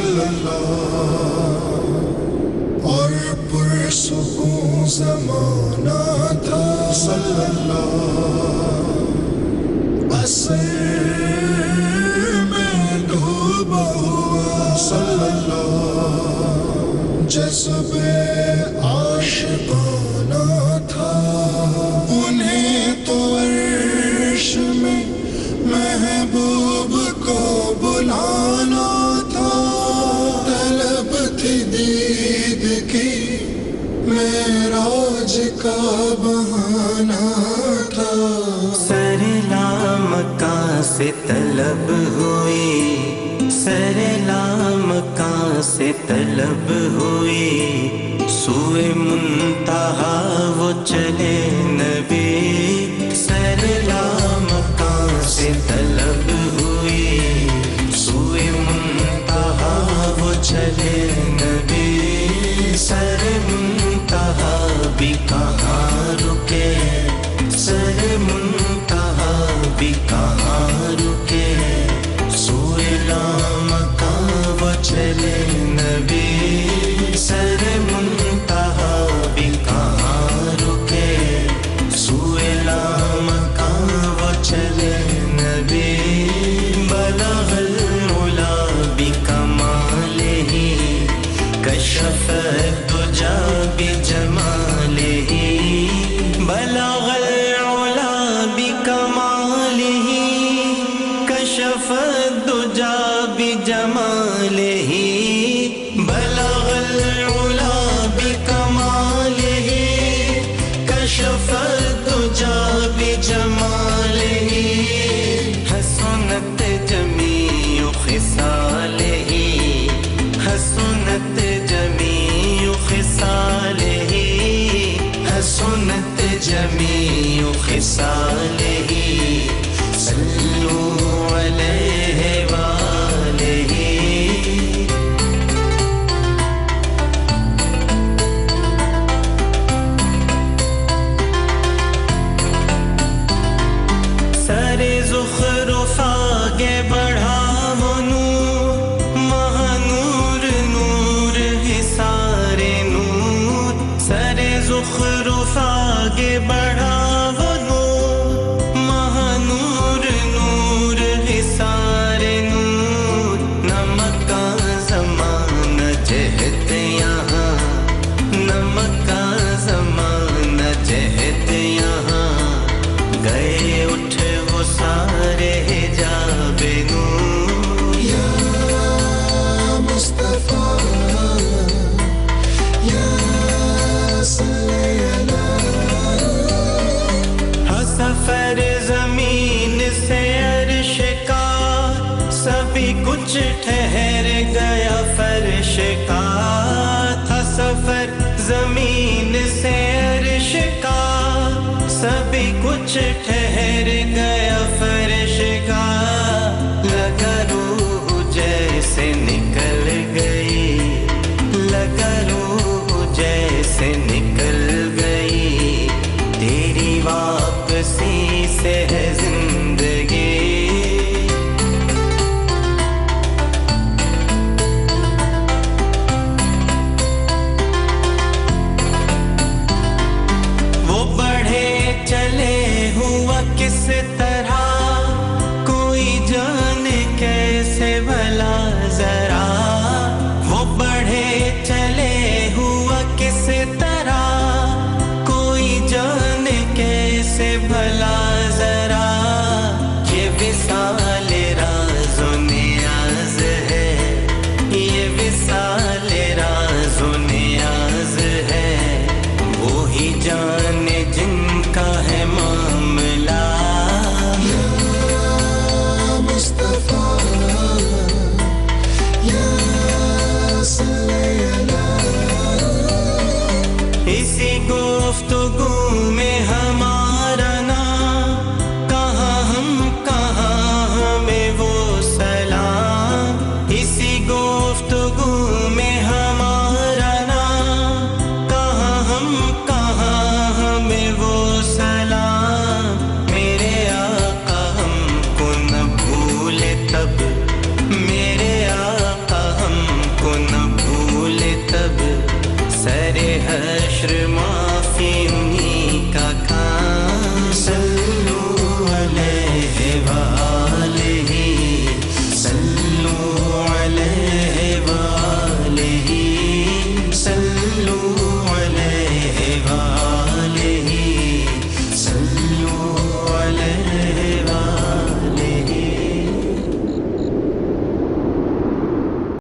صلی اللہ، اور پرسکون زمانہ تھا صلی اللہ، عصر میں ڈوبا ہوا صلی اللہ، جذبے عاشقانہ تھا، انہیں تو عرش میں محبوب کو بلانا تھا، طلب تھی دید کی معراج کا بہانہ تھا، سرلامکاں سے طلب ہوئی، سرلامکاں سے طلب ہوئی، سوئے منتہا وہ چلے نبی، سرلامکاں سے طلب ہوئی، سوئے منتہا وہ چلے نبی، سر منتہا بھی کہاں رکے، سر منتہا بھی کہاں رکے، سوئے لامکاں وہ چلے نبی، سر منتہا بھی کہاں رکے، سوئے لامکاں وہ چلے نبی، بلغ العلا بکمالہ، کشف الدجی بجمالہ، بلغ العلا بکمالہ، کشف الدجی بجمالہ، بلغ العلا بکمالہ، کشف الدجی بجمالہ، حسنت جمیع خصالہ، حسنت جمیع خصالہ، حسنت جمیع خصالہ، صلوا